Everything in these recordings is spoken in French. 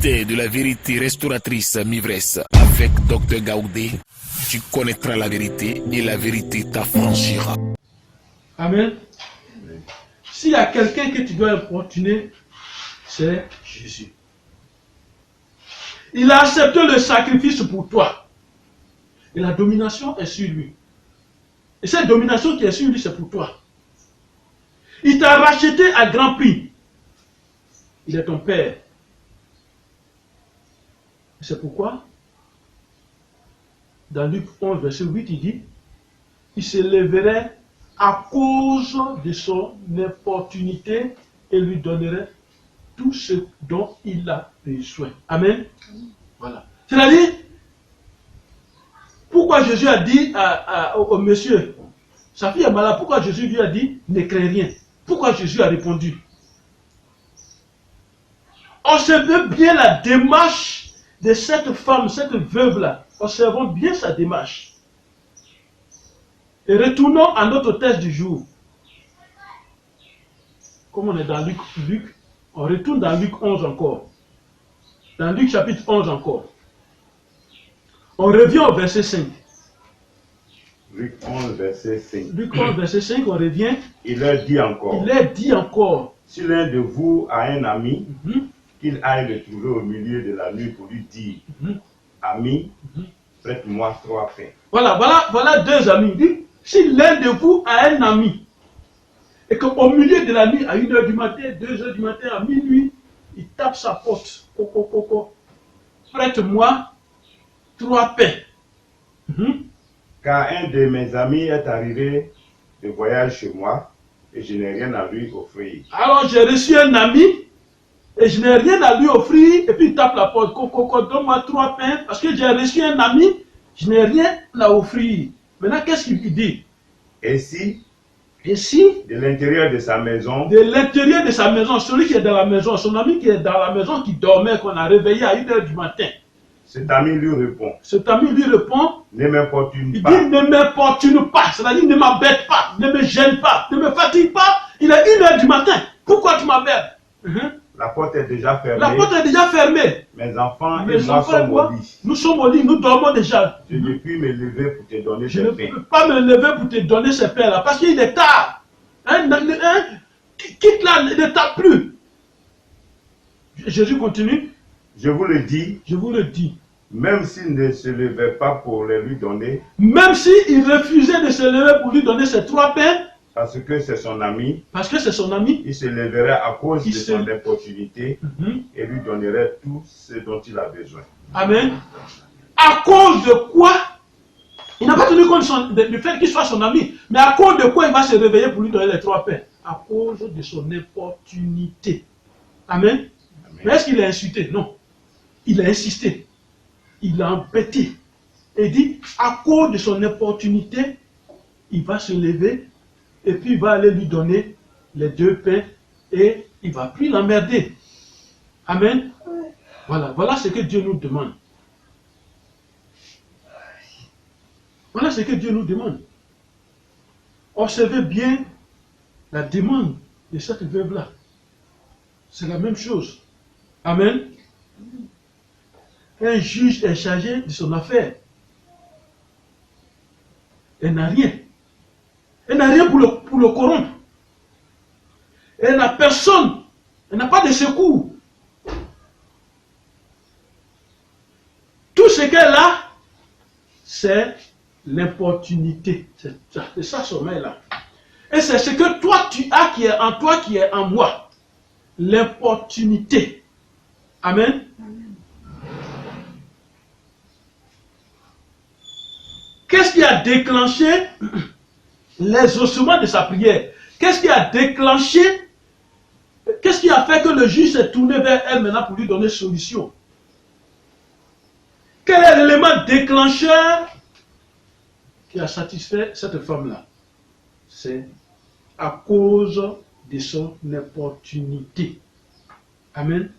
vérité de la vérité restauratrice Mivresse avec Dr Gaoudé, tu connaîtras la vérité et la vérité t'affranchira. Amen. S'il y a quelqu'un que tu dois importuner, c'est Jésus. Il a accepté le sacrifice pour toi. Et la domination est sur lui. Et cette domination qui est sur lui, c'est pour toi. Il t'a racheté à grand prix. Il est ton Père. C'est pourquoi, dans Luc 11, verset 8, il dit, il se lèverait à cause de son importunité et lui donnerait tout ce dont il a besoin. Amen. Voilà. C'est-à-dire, pourquoi Jésus a dit au monsieur, sa fille est malade, pourquoi Jésus lui a dit, ne crains rien. Pourquoi Jésus a répondu? Observez bien la démarche de cette femme, cette veuve-là. Observons bien sa démarche. Et retournons à notre texte du jour. Comme on est dans Luc, on retourne dans Luc 11 encore. Dans Luc chapitre 11 encore. On revient au verset 5. Luc 11, verset 5. Luc 11, verset 5, on revient. Il leur dit encore. Il leur dit encore. Si l'un de vous a un ami, qu'il aille le trouver au milieu de la nuit pour lui dire, ami, prête-moi 3 pains. Voilà 2 amis. Il dit, si l'un de vous a un ami, et qu'au milieu de la nuit, à 1h du matin, 2h du matin, à minuit, il tape sa porte. Prête-moi 3 pains. Car un de mes amis est arrivé de voyage chez moi et je n'ai rien à lui offrir. Alors j'ai reçu un ami et je n'ai rien à lui offrir et puis il tape la porte. Donne-moi 3 pains parce que j'ai reçu un ami, je n'ai rien à offrir. Maintenant qu'est-ce qu'il dit? Et si de l'intérieur de sa maison, celui qui est dans la maison, son ami qui est dans la maison, qui dormait, qu'on a réveillé à 1h du matin. Cet ami lui répond, ne m'importune pas. Il dit, ne m'importune pas, c'est-à-dire ne m'embête pas, ne me gêne pas, ne me fatigue pas. Il est 1h du matin, pourquoi tu m'embêtes? La porte est déjà fermée. Mes enfants et moi sommes au lit. Nous sommes au lit, nous dormons déjà. Je ne puis me lever pour te donner Je ces ne pains. peux pas me lever pour te donner ces pains-là, parce qu'il est tard. Quitte là, ne tape plus. Jésus continue. Je vous le dis. Même s'il ne se levait pas pour les lui donner. Même s'il refusait de se lever pour lui donner ces 3 pains. Parce que c'est son ami. Il se leverait à cause de son opportunité et lui donnerait tout ce dont il a besoin. Amen. À cause de quoi? Il n'a pas tenu compte du fait qu'il soit son ami. Mais à cause de quoi il va se réveiller pour lui donner les 3 pains? À cause de son opportunité. Amen. Mais est-ce qu'il a insulté? Non. Il a insisté. Il a embêté. Et dit, à cause de son opportunité, il va se lever et puis il va aller lui donner les 2 pains et il ne va plus l'emmerder. Amen. Voilà ce que Dieu nous demande. Voilà ce que Dieu nous demande. Observez bien la demande de cette veuve-là. C'est la même chose. Amen. Un juge est chargé de son affaire. Elle n'a rien. Elle n'a rien pour le corrompre. Elle n'a personne. Elle n'a pas de secours. Tout ce qu'elle a, c'est l'importunité. C'est ça sommeil-là. Et c'est ce que toi tu as qui est en toi, qui est en moi. L'importunité. Amen. Qu'est-ce qui a déclenché l'exaucement de sa prière? Qu'est-ce qui a déclenché? Qu'est-ce qui a fait que le juge s'est tourné vers elle maintenant pour lui donner solution? Quel est l'élément déclencheur qui a satisfait cette femme-là? C'est à cause de son opportunité. Amen.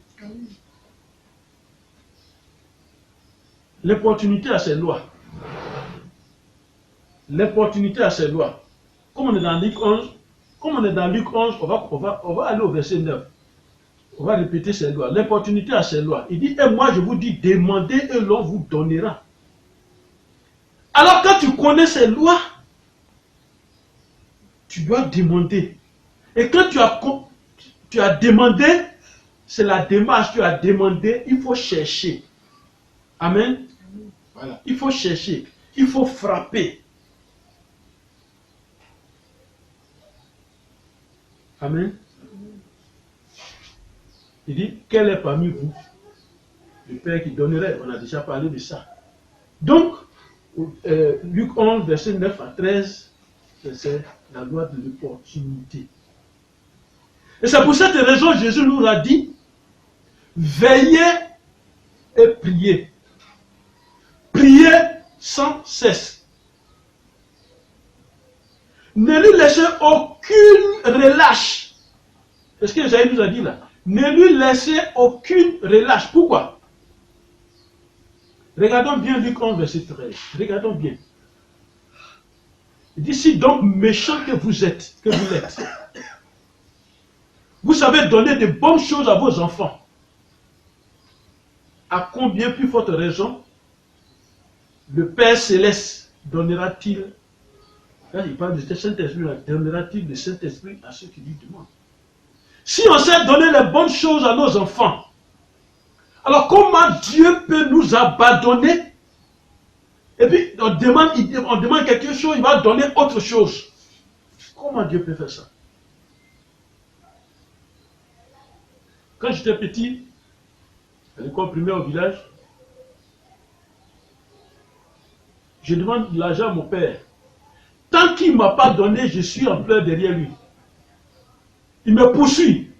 L'opportunité a ses lois. L'opportunité a ses lois. Comme on est dans Luc 11, on va aller au verset 9. On va répéter ces lois. L'opportunité à ces lois. Il dit, et moi je vous dis, demandez et l'on vous donnera. Alors quand tu connais ces lois, tu dois demander. Et quand tu as demandé, c'est la démarche, tu as demandé, il faut chercher. Amen. Voilà. Il faut chercher. Il faut frapper. Amen. Il dit, quel est parmi vous le Père qui donnerait? On a déjà parlé de ça. Donc, Luc 11, verset 9 à 13, c'est la loi de l'opportunité. Et c'est pour cette raison que Jésus nous a dit, veillez et priez. Priez sans cesse. Ne lui laissez aucune relâche. C'est ce que Jésus nous a dit là. Ne lui laissez aucune relâche. Pourquoi? Regardons bien Luc 11, verset 13. Regardons bien. Il dit, si donc méchant que vous l'êtes, vous savez donner de bonnes choses à vos enfants, à combien plus forte raison le Père Céleste donnera-t-il, là il parle de Saint-Esprit, donnera-t-il le Saint-Esprit à ceux qui lui demandent. Si on sait donner les bonnes choses à nos enfants, alors comment Dieu peut nous abandonner? Et puis on demande quelque chose, il va donner autre chose. Comment Dieu peut faire ça? Quand j'étais petit, à l'école primaire au village, je demande de l'argent à mon père. Tant qu'il ne m'a pas donné, je suis en pleurs derrière lui. Il me poursuit.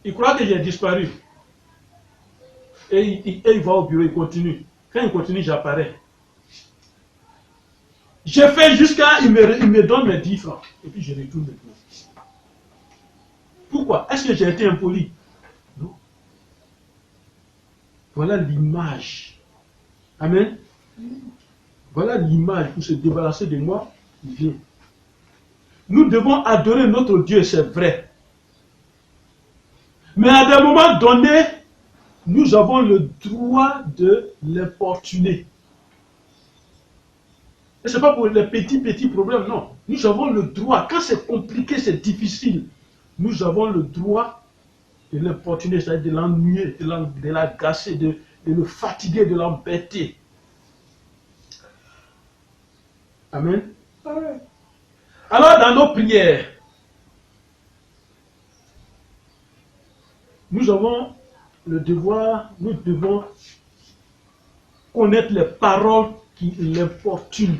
Il croit que j'ai disparu. Et il va au bureau, il continue. Quand il continue, j'apparais. J'ai fait jusqu'à il me donne mes 10 francs. Et puis je retourne maintenant. Pourquoi? Est-ce que j'ai été impoli? Non. Voilà l'image. Amen. Voilà l'image pour se débarrasser de moi. Il vient. Nous devons adorer notre Dieu, c'est vrai. Mais à des moments donnés, nous avons le droit de l'importuner. Et ce n'est pas pour les petits problèmes, non. Nous avons le droit, quand c'est compliqué, c'est difficile, nous avons le droit de l'importuner, c'est-à-dire de l'ennuyer, de l'agacer, de le fatiguer, de l'embêter. Amen. Amen. Alors dans nos prières, nous avons le devoir, nous devons connaître les paroles qui l'importunent.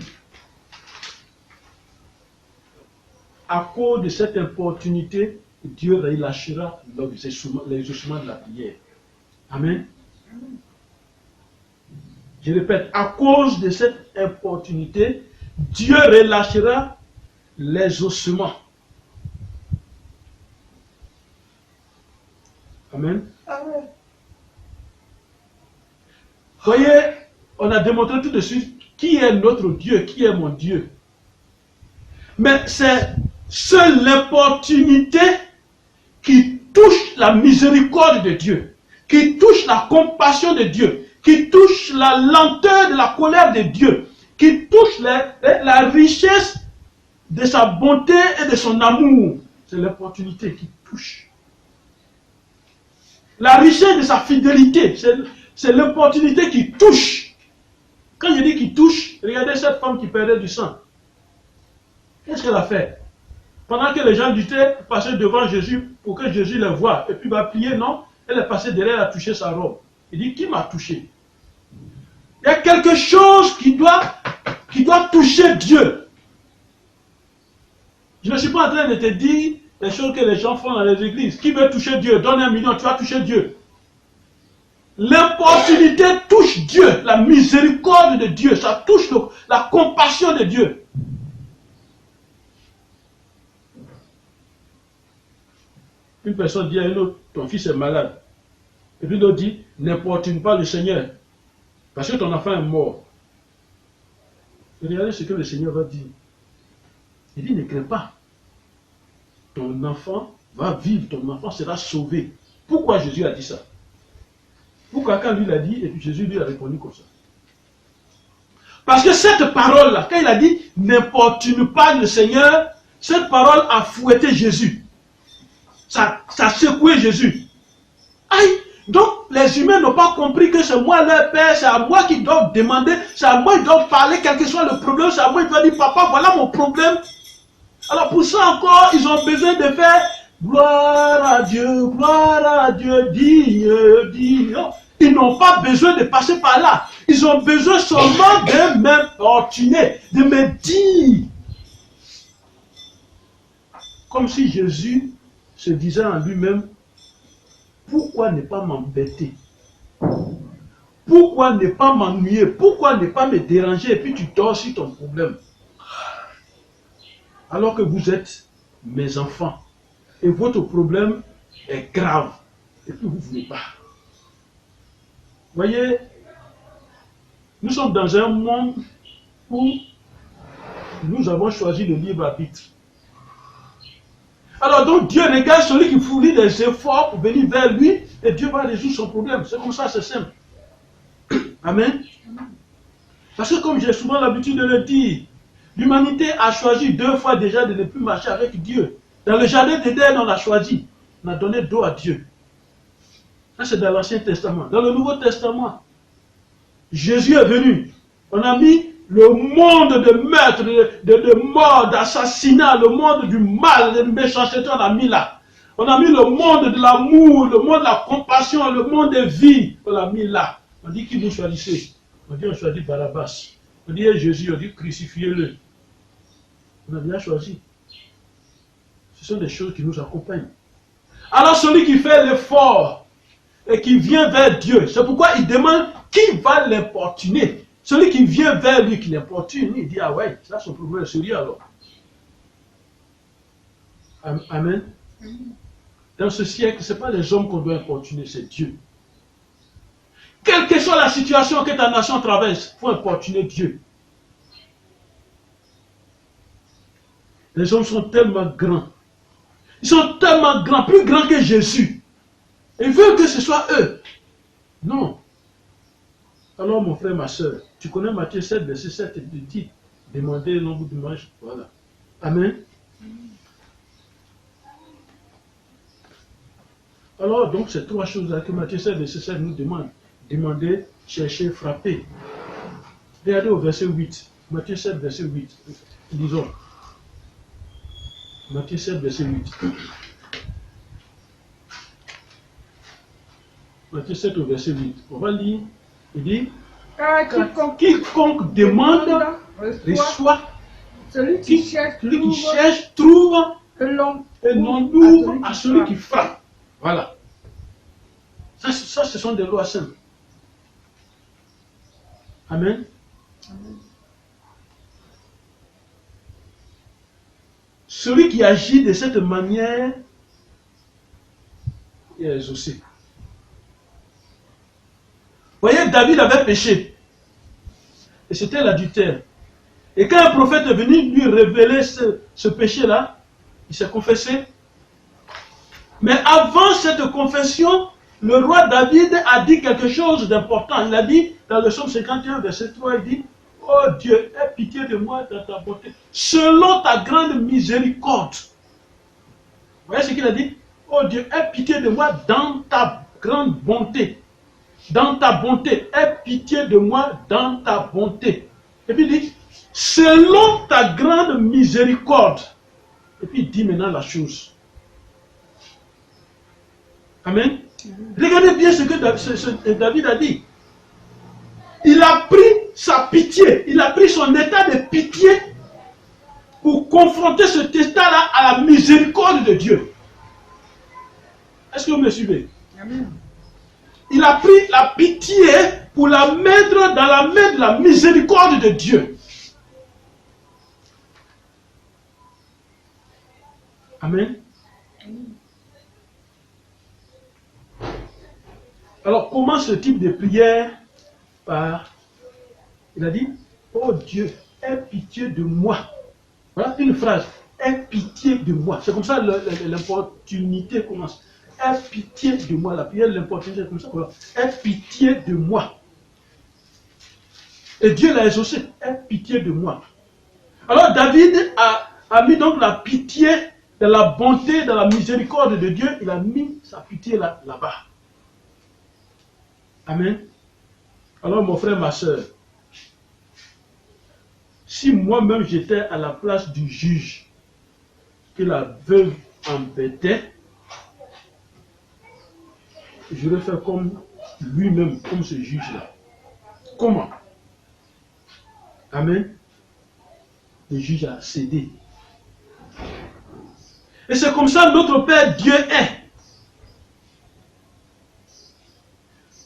À cause de cette importunité, Dieu relâchera l'exaucement de la prière. Amen. Je répète, à cause de cette importunité, Dieu relâchera l'exaucement. Amen. Amen. Voyez, on a démontré tout de suite qui est notre Dieu, qui est mon Dieu. Mais c'est seule l'opportunité qui touche la miséricorde de Dieu, qui touche la compassion de Dieu, qui touche la lenteur de la colère de Dieu, qui touche la richesse de sa bonté et de son amour. C'est l'opportunité qui touche. La richesse de sa fidélité, c'est l'opportunité qui touche. Quand je dis qui touche, regardez cette femme qui perdait du sang. Qu'est-ce qu'elle a fait? Pendant que les gens étaient passés devant Jésus pour que Jésus les voie et puis va prier, non, elle est passée derrière, elle a touché sa robe. Il dit, qui m'a touché? Il y a quelque chose qui doit toucher Dieu. Je ne suis pas en train de te dire les choses que les gens font dans les églises. Qui veut toucher Dieu? Donne 1 million, tu vas toucher Dieu. L'opportunité touche Dieu, la miséricorde de Dieu, ça touche la compassion de Dieu. Une personne dit à une autre, ton fils est malade. Et puis l'autre dit, n'importune pas le Seigneur, parce que ton enfant est mort. Et regardez ce que le Seigneur va dire. Il dit, ne crains pas. Ton enfant va vivre, ton enfant sera sauvé. Pourquoi Jésus a dit ça? Pourquoi quand lui l'a dit, et puis Jésus lui a répondu comme ça? Parce que cette parole-là, quand il a dit « n'importune pas le Seigneur », cette parole a fouetté Jésus. Ça a secoué Jésus. Aïe! Donc, les humains n'ont pas compris que c'est moi leur père, c'est à moi qu'ils doivent demander, c'est à moi qu'ils doivent parler, quel que soit le problème, c'est à moi qu'ils doivent dire « Papa, voilà mon problème ». Alors pour ça encore, ils ont besoin de faire « Gloire à Dieu, digne, digne ». Ils n'ont pas besoin de passer par là. Ils ont besoin seulement de m'importuner, de me dire. Comme si Jésus se disait en lui-même, pourquoi ne pas m'embêter? Pourquoi ne pas m'ennuyer? Pourquoi ne pas me déranger et puis tu dors sur ton problème? Alors que vous êtes mes enfants et votre problème est grave et puis vous ne voulez pas. Voyez, nous sommes dans un monde où nous avons choisi le libre arbitre. Alors donc Dieu regarde celui qui fournit des efforts pour venir vers lui et Dieu va résoudre son problème. C'est comme ça, c'est simple. Amen. Parce que comme j'ai souvent l'habitude de le dire, l'humanité a choisi 2 fois déjà de ne plus marcher avec Dieu. Dans le jardin d'Éden, on a choisi, on a donné dos à Dieu. Ça c'est dans l'Ancien Testament. Dans le Nouveau Testament, Jésus est venu. On a mis le monde de meurtre, de mort, d'assassinat, le monde du mal, de méchanceté, on a mis là. On a mis le monde de l'amour, le monde de la compassion, le monde de vie, on l'a mis là. On dit qui vous choisissez? On dit on choisit Barabbas. On dit Jésus, on dit crucifiez-le. On a bien choisi. Ce sont des choses qui nous accompagnent. Alors celui qui fait l'effort et qui vient vers Dieu, c'est pourquoi il demande qui va l'importuner. Celui qui vient vers lui, qui l'importune, il dit, ah ouais, ça son problème est sérieux alors. Amen. Dans ce siècle, ce n'est pas les hommes qu'on doit importuner, c'est Dieu. Quelle que soit la situation que ta nation traverse, il faut importuner Dieu. Les hommes sont tellement grands. Ils sont tellement grands, plus grands que Jésus. Ils veulent que ce soit eux. Non. Alors mon frère, ma soeur, tu connais Matthieu 7, verset 7, il dit, demandez l'on vous demande. Voilà. Amen. Alors donc ces 3 choses-là que Matthieu 7, verset 7 nous demande. Demandez, cherchez, frappez. Regardez au verset 8. Matthieu 7, verset 8. Lisons. Matthieu 7, verset 8. Matthieu 7 au verset 8. On va lire. Il dit, quiconque demande, reçoit. Celui qui cherche, trouve. Et l'on ouvre à celui qui frappe. Voilà. Ça, ce sont des lois simples. Amen. Amen. Celui qui agit de cette manière est exaucé. Voyez, David avait péché. Et c'était l'adultère. Et quand un prophète est venu lui révéler ce péché-là, il s'est confessé. Mais avant cette confession, le roi David a dit quelque chose d'important. Il a dit, dans le psaume 51, verset 3, il dit, « Oh Dieu, aie pitié de moi dans ta bonté, selon ta grande miséricorde. » Vous voyez ce qu'il a dit? « Oh Dieu, aie pitié de moi dans ta grande bonté. » Dans ta bonté, aie pitié de moi dans ta bonté. Et puis il dit, « Selon ta grande miséricorde. » Et puis il dit maintenant la chose. Amen. Regardez bien ce que David a dit. Il a pris sa pitié, il a pris son état de pitié pour confronter cet état-là à la miséricorde de Dieu. Est-ce que vous me suivez? Amen. Il a pris la pitié pour la mettre dans la main de la miséricorde de Dieu. Amen. Alors, comment ce type de prière? Par, il a dit, oh Dieu, aie pitié de moi. Voilà une phrase, aie pitié de moi. C'est comme ça l'importunité commence. aie pitié de moi. La prière, l'importance, c'est comme ça. Aie pitié de moi. Et Dieu l'a exaucé. Aie pitié de moi. Alors David a mis donc la pitié dans la bonté, dans la miséricorde de Dieu. Il a mis sa pitié là-bas. Amen. Alors mon frère, ma soeur, si moi-même j'étais à la place du juge que la veuve embêtait, j'aurais fait comme lui-même, comme ce juge-là. Comment? Amen. Le juge a cédé. Et c'est comme ça notre Père Dieu est.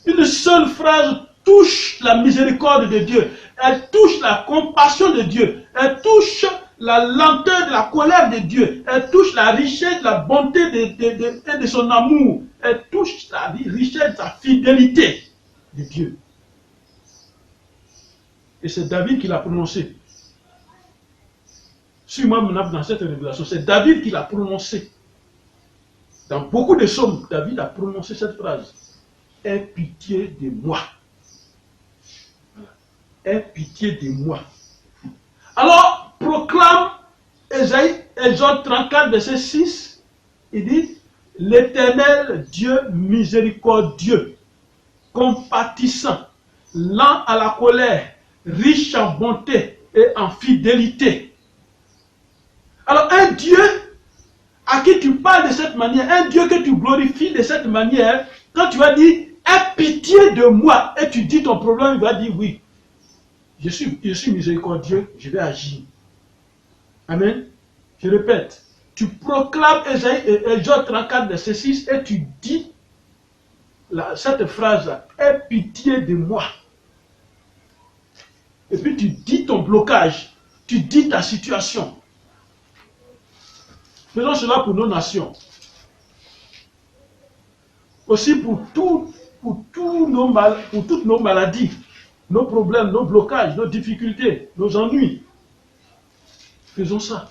Une seule phrase touche la miséricorde de Dieu. Elle touche la compassion de Dieu. Elle touche la lenteur de la colère de Dieu. Elle touche la richesse de la bonté et de son amour. Elle touche la richesse de sa fidélité de Dieu. Et c'est David qui l'a prononcé. Suis-moi maintenant dans cette révélation. C'est David qui l'a prononcé. Dans beaucoup de psaumes, David a prononcé cette phrase. Aie pitié de moi. Aie pitié de moi. Alors, proclame Exode 34, verset 6. Il dit, l'Éternel Dieu miséricordieux, compatissant, lent à la colère, riche en bonté et en fidélité. Alors, un Dieu à qui tu parles de cette manière, un Dieu que tu glorifies de cette manière, quand tu vas dire, aie pitié de moi, et tu dis ton problème, il va dire oui. Je suis miséricordieux, je vais agir. Amen. Je répète, tu proclames Exode 34, verset 6, et tu dis cette phrase, aie pitié de moi. Et puis tu dis ton blocage, tu dis ta situation. Faisons cela pour nos nations. Aussi pour toutes nos maladies, nos problèmes, nos blocages, nos difficultés, nos ennuis. Faisons ça.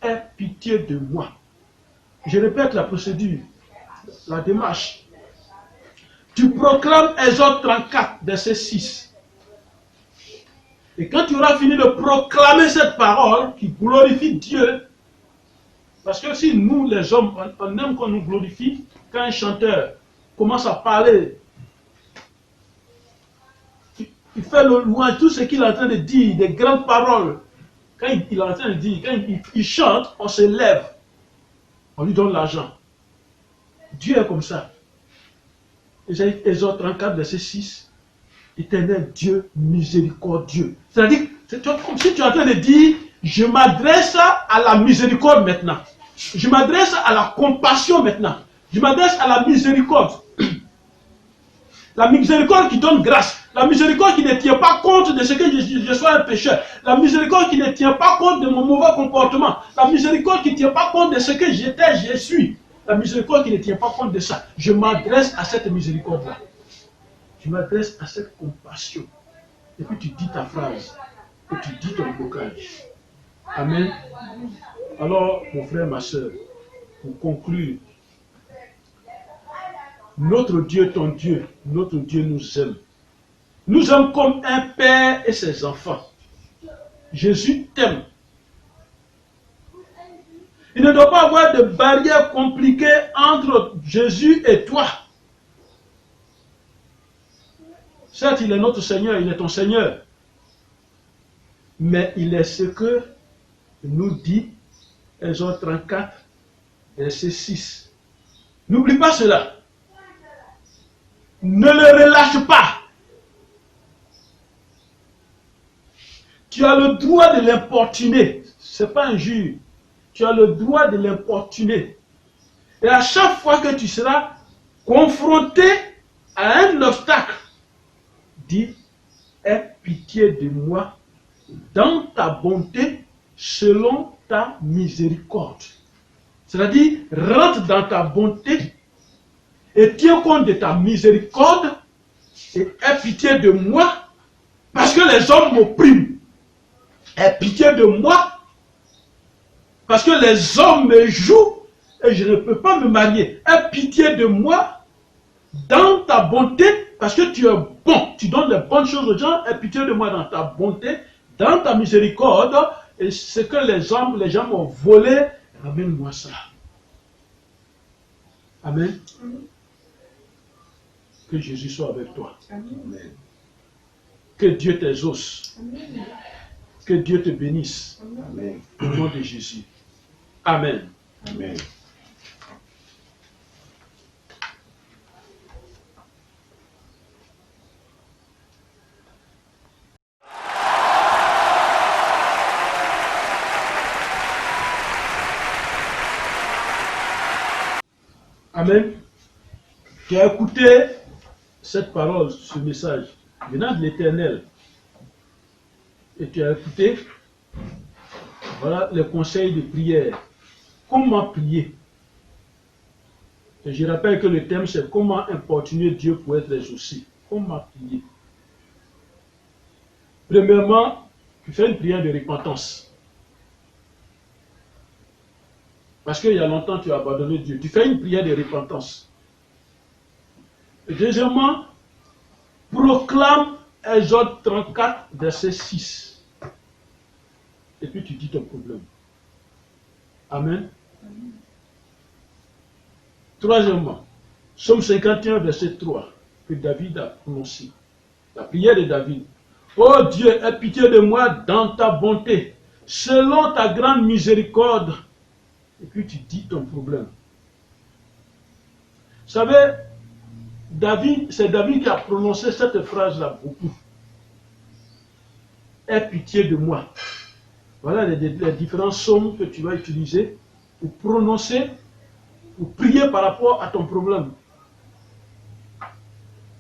Aie pitié de moi. Je répète la procédure, la démarche. Tu proclames Exode 34, verset 6. Et quand tu auras fini de proclamer cette parole qui glorifie Dieu, parce que si nous, les hommes, on aime qu'on nous glorifie, quand un chanteur commence à parler, il fait le louange, tout ce qu'il est en train de dire, des grandes paroles. Quand il est en train de dire, quand il chante, on se lève, on lui donne l'argent. Dieu est comme ça. Exode 34, verset 6. Éternel Dieu miséricordieux. C'est-à-dire, c'est comme si tu es en train de dire, je m'adresse à la miséricorde maintenant. Je m'adresse à la compassion maintenant. Je m'adresse à la miséricorde. La miséricorde qui donne grâce. La miséricorde qui ne tient pas compte de ce que je sois un pécheur. La miséricorde qui ne tient pas compte de mon mauvais comportement. La miséricorde qui ne tient pas compte de ce que j'étais, je suis. La miséricorde qui ne tient pas compte de ça. Je m'adresse à cette miséricorde-là. Je m'adresse à cette compassion. Et puis tu dis ta phrase. Et tu dis ton blocage. Amen. Alors, mon frère, ma soeur, pour conclure, notre Dieu, ton Dieu, notre Dieu nous aime. Nous aime comme un père et ses enfants. Jésus t'aime. Il ne doit pas avoir de barrière compliquée entre Jésus et toi. Certes, il est notre Seigneur, il est ton Seigneur. Mais il est ce que nous dit Exode 34, verset 6. N'oublie pas cela. Ne le relâche pas. Tu as le droit de l'importuner. Ce n'est pas un juge. Tu as le droit de l'importuner. Et à chaque fois que tu seras confronté à un obstacle, dis, aie pitié de moi dans ta bonté selon ta miséricorde. C'est-à-dire, rentre dans ta bonté et tiens compte de ta miséricorde et aie pitié de moi parce que les hommes m'oppriment. Aie pitié de moi parce que les hommes me jouent et je ne peux pas me marier. Aie pitié de moi dans ta bonté, parce que tu es bon, tu donnes les bonnes choses aux gens. Aie pitié de moi dans ta bonté, dans ta miséricorde, et ce que les gens m'ont volé, ramène-moi ça. Amen. Que Jésus soit avec toi. Amen. Que Dieu t'exauce. Amen. Que Dieu te bénisse. Amen. Au nom de Jésus. Amen. Amen. Amen. Tu as écouté cette parole, ce message, venant de l'Éternel. Et tu as écouté, voilà les conseils de prière. Comment prier? Et je rappelle que le thème c'est comment importuner Dieu pour être exaucé. Comment prier? Premièrement, tu fais une prière de repentance. Parce qu'il y a longtemps tu as abandonné Dieu. Tu fais une prière de repentance. Et deuxièmement, proclame Exode 34, verset 6. Et puis tu dis ton problème. Amen. Troisièmement, Psaume 51, verset 3, que David a prononcé. La prière de David. Oh Dieu, aie pitié de moi dans ta bonté, selon ta grande miséricorde. Et puis tu dis ton problème. Vous savez, c'est David qui a prononcé cette phrase-là beaucoup. Aie pitié de moi. Voilà les différents psaumes que tu vas utiliser pour prononcer, pour prier par rapport à ton problème.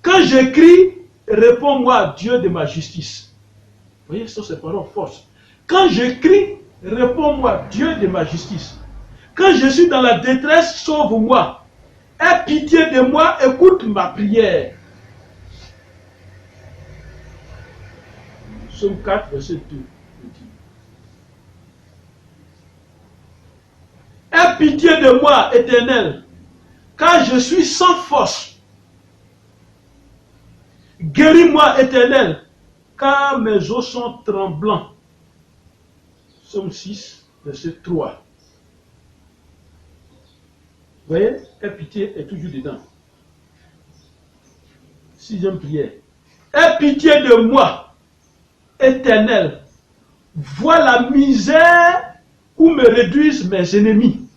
Quand j'écris, réponds-moi, Dieu de ma justice. Vous voyez, ce sont ces paroles fortes. Quand j'écris, réponds-moi, Dieu de ma justice. Quand je suis dans la détresse, sauve-moi. Aie pitié de moi, écoute ma prière. Psaume 4, verset 2. Aie pitié de moi, Éternel, car je suis sans force. Guéris-moi, Éternel, car mes os sont tremblants. Psaume 6, verset 3. Vous voyez, aie pitié est toujours dedans. Sixième prière. Aie pitié de moi, Éternel. Vois la misère où me réduisent mes ennemis.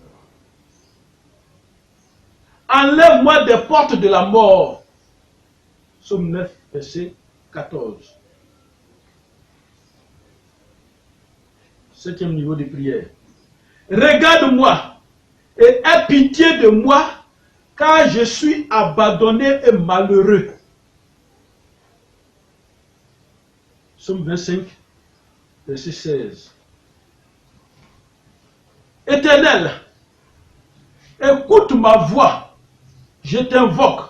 Enlève-moi des portes de la mort. Psaume 9, verset 14. Septième niveau de prière. Regarde-moi et aie pitié de moi, car je suis abandonné et malheureux. Psaume 25, verset 16. Éternel, écoute ma voix, je t'invoque.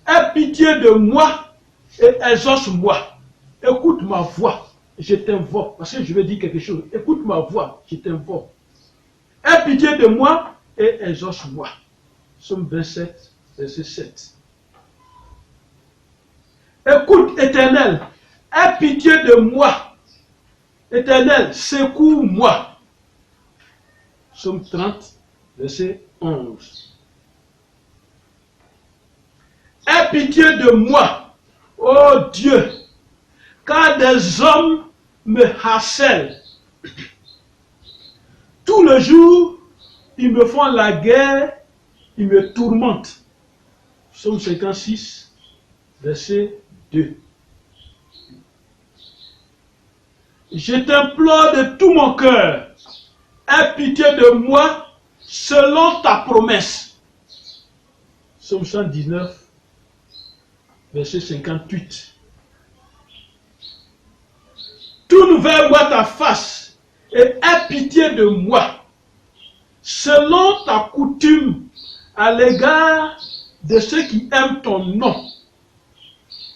Aie pitié de moi et exauce-moi. Écoute ma voix, je t'invoque. Parce que je vais dire quelque chose. Écoute ma voix, je t'invoque. Aie pitié de moi et exauce-moi. Psaume 27, verset 7. Écoute, Éternel, aie pitié de moi. Éternel, secours-moi. Psaume 30, verset 11. Aie pitié de moi, ô Dieu, car des hommes me harcèlent. Tout le jour, ils me font la guerre, ils me tourmentent. Psaume 56, verset 2. Je t'implore de tout mon cœur, aie pitié de moi selon ta promesse. Psaume 119, verset 58. Tourne vers moi ta face et aie pitié de moi, selon ta coutume à l'égard de ceux qui aiment ton nom.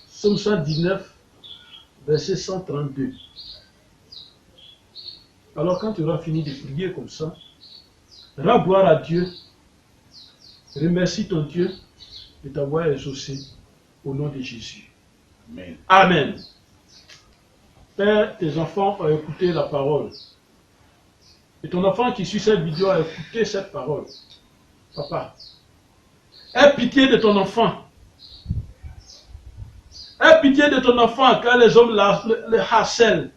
Psaume 119, verset 132. Alors quand tu auras fini de prier comme ça, rends gloire à Dieu Remercie ton Dieu de t'avoir exaucé au nom de Jésus. Amen. Amen. Père, tes enfants ont écouté la parole. Et ton enfant qui suit cette vidéo a écouté cette parole. Papa, aie pitié de ton enfant. Aie pitié de ton enfant quand les hommes le harcèlent.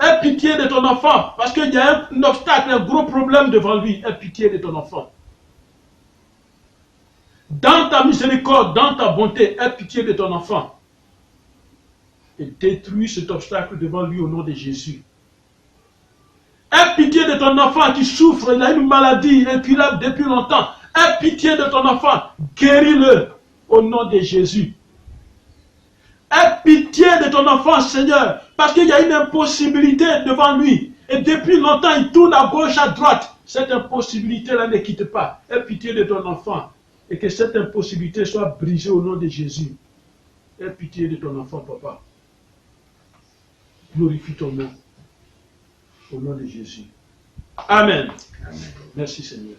Aie pitié de ton enfant parce qu'il y a un obstacle, un gros problème devant lui. Aie pitié de ton enfant. Dans ta miséricorde, dans ta bonté, aie pitié de ton enfant. Et détruis cet obstacle devant lui au nom de Jésus. Aie pitié de ton enfant qui souffre, il a une maladie incurable depuis longtemps. Aie pitié de ton enfant, guéris-le au nom de Jésus. Aie pitié de ton enfant, Seigneur, parce qu'il y a une impossibilité devant lui. Et depuis longtemps, il tourne à gauche, à droite. Cette impossibilité-là ne quitte pas. Aie pitié de ton enfant. Et que cette impossibilité soit brisée au nom de Jésus. Aie pitié de ton enfant, papa. Glorifie ton nom. Au nom de Jésus. Amen. Amen. Merci, Seigneur.